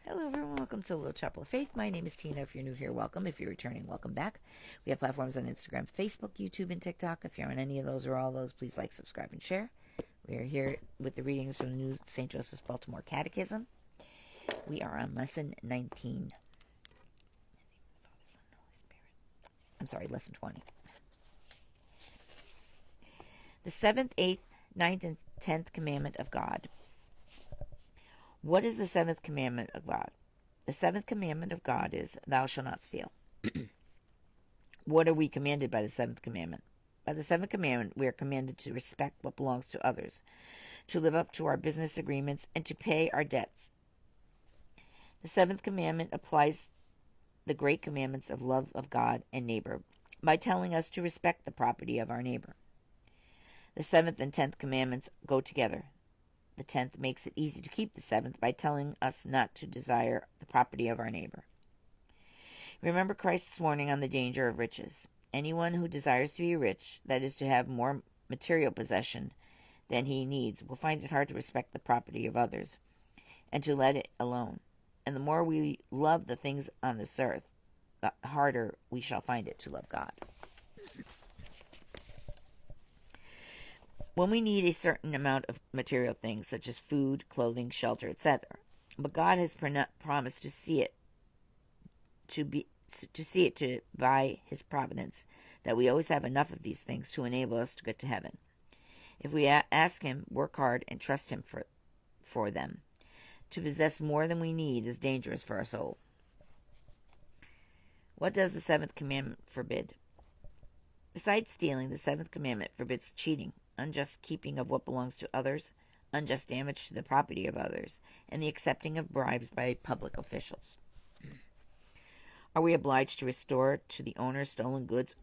Hello, everyone. Welcome to Little Chapel of Faith. My name is Tina. If you're new here, welcome. If you're returning, welcome back. We have platforms on Instagram, Facebook, YouTube, and TikTok. If you're on any of those or all those, please like, subscribe, and share. We are here with the readings from the new St. Joseph's Baltimore Catechism. We are on Lesson 19. Lesson 20. The 7th, 8th, 9th, and 10th commandment of God. What is the 7th commandment of God? The 7th commandment of God is, thou shalt not steal. What are we commanded by the 7th commandment? By the 7th commandment, we are commanded to respect what belongs to others, to live up to our business agreements, and to pay our debts. The 7th commandment applies the great commandments of love of God and neighbor by telling us to respect the property of our neighbor. The 7th and 10th commandments go together. The 10th makes it easy to keep the 7th by telling us not to desire the property of our neighbor. Remember Christ's warning on the danger of riches. Anyone who desires to be rich, that is to have more material possession than he needs, will find it hard to respect the property of others and to let it alone. And the more we love the things on this earth, the harder we shall find it to love God. When we need a certain amount of material things, such as food, clothing, shelter, etc., but God has promised to see it by His providence that we always have enough of these things to enable us to get to heaven. If we ask Him, work hard, and trust Him for them, to possess more than we need is dangerous for our soul. What does the 7th commandment forbid? Besides stealing, the 7th commandment forbids cheating, unjust keeping of what belongs to others, unjust damage to the property of others, and the accepting of bribes by public officials. Are we obliged to restore to the owner stolen goods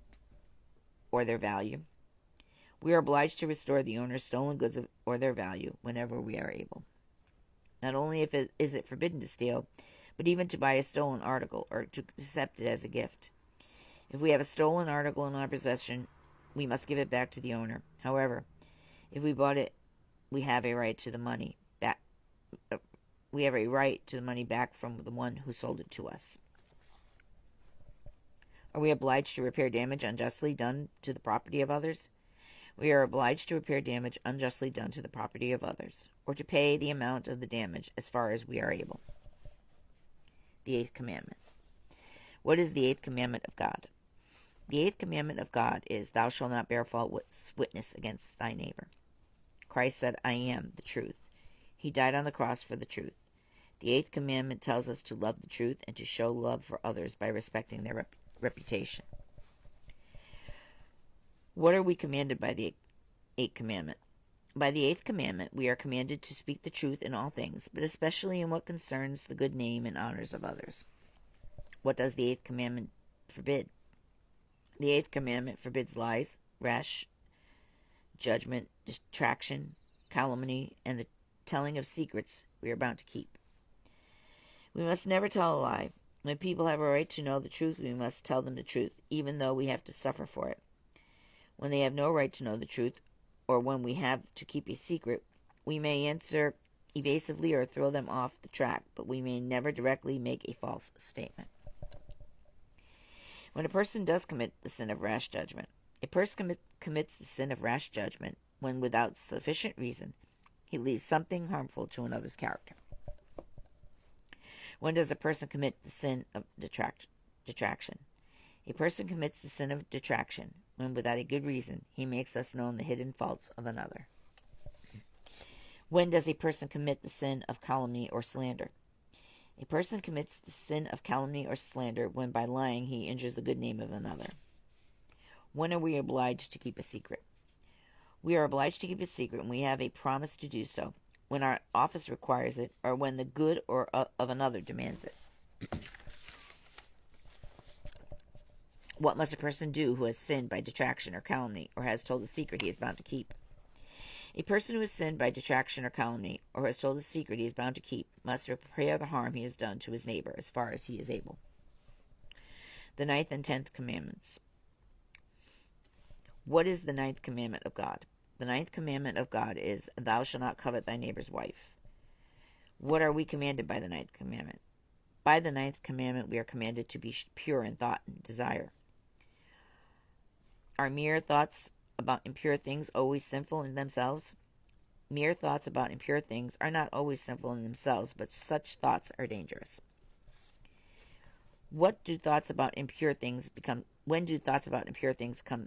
or their value? We are obliged to restore the owner's stolen goods or their value whenever we are able. Not only is it forbidden to steal, but even to buy a stolen article or to accept it as a gift. If we have a stolen article in our possession, we must give it back to the owner. However, if we bought it, we have a right to the money back. We have a right to the money back from the one who sold it to us. Are we obliged to repair damage unjustly done to the property of others? We are obliged to repair damage unjustly done to the property of others, or to pay the amount of the damage as far as we are able. The 8th commandment. What is the 8th commandment of God? The 8th commandment of God is, thou shalt not bear false witness against thy neighbor. Christ said, I am the truth. He died on the cross for the truth. The 8th commandment tells us to love the truth and to show love for others by respecting their reputation. What are we commanded by the 8th commandment? By the 8th commandment, we are commanded to speak the truth in all things, but especially in what concerns the good name and honors of others. What does the 8th commandment forbid? The 8th commandment forbids lies, rash judgment, detraction, calumny, and the telling of secrets we are bound to keep. We must never tell a lie. When people have a right to know the truth, we must tell them the truth, even though we have to suffer for it. When they have no right to know the truth, or when we have to keep a secret, we may answer evasively or throw them off the track, but we may never directly make a false statement. When a person does commit the sin of rash judgment, a person commits the sin of rash judgment when, without sufficient reason, he leaves something harmful to another's character. When does a person commit the sin of detraction? A person commits the sin of detraction when, without a good reason, he makes us known the hidden faults of another. When does a person commit the sin of calumny or slander? A person commits the sin of calumny or slander when, by lying, he injures the good name of another. When are we obliged to keep a secret? We are obliged to keep a secret when we have a promise to do so, when our office requires it, or when the good of another demands it. What must a person do who has sinned by detraction or calumny, or has told a secret he is bound to keep? A person who has sinned by detraction or calumny, or has told a secret he is bound to keep, must repair the harm he has done to his neighbor as far as he is able. The 9th and 10th commandments. What is the 9th commandment of God? The 9th commandment of God is, thou shalt not covet thy neighbor's wife. What are we commanded by the 9th commandment? By the ninth commandment, we are commanded to be pure in thought and desire. Are mere thoughts about impure things always sinful in themselves? Mere thoughts about impure things are not always sinful in themselves, but such thoughts are dangerous. When do thoughts about impure things become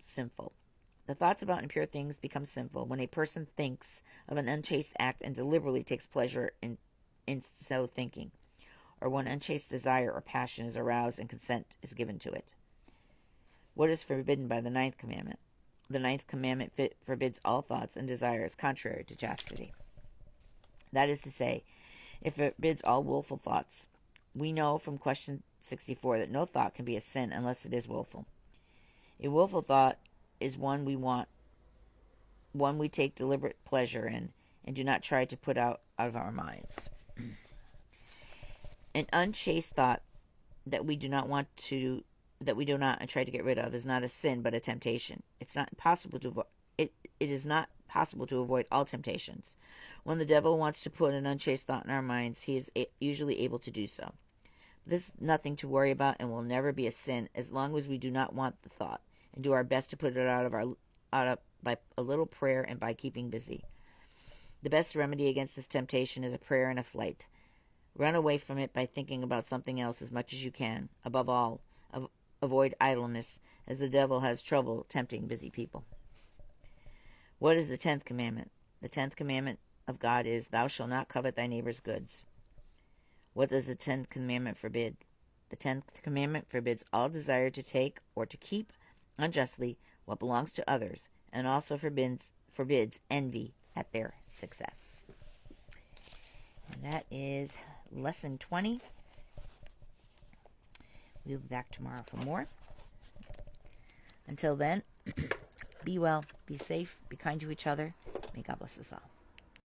sinful? The thoughts about impure things become sinful when a person thinks of an unchaste act and deliberately takes pleasure in so thinking, or when unchaste desire or passion is aroused and consent is given to it. What is forbidden by the ninth commandment? The ninth commandment forbids all thoughts and desires contrary to chastity. That is to say, it forbids all willful thoughts. We know from question 64 that no thought can be a sin unless it is willful. A willful thought is one we take deliberate pleasure in and do not try to put out of our minds. An unchaste thought that we do not try to get rid of is not a sin but a temptation. It is not possible to avoid all temptations. When the devil wants to put an unchaste thought in our minds, he is usually able to do so. This is nothing to worry about and will never be a sin as long as we do not want the thought and do our best to put it out by a little prayer and by keeping busy. The best remedy against this temptation is a prayer and a flight. Run away from it by thinking about something else as much as you can. Above all, avoid idleness, as the devil has trouble tempting busy people. What is the 10th commandment? The 10th commandment of God is, Thou shalt not covet thy neighbor's goods. What does the 10th commandment forbid? The 10th commandment forbids all desire to take or to keep unjustly what belongs to others, and also forbids envy at their success. And that is lesson 20. We'll be back tomorrow for more. Until then, be well, be safe, be kind to each other. May God bless us all.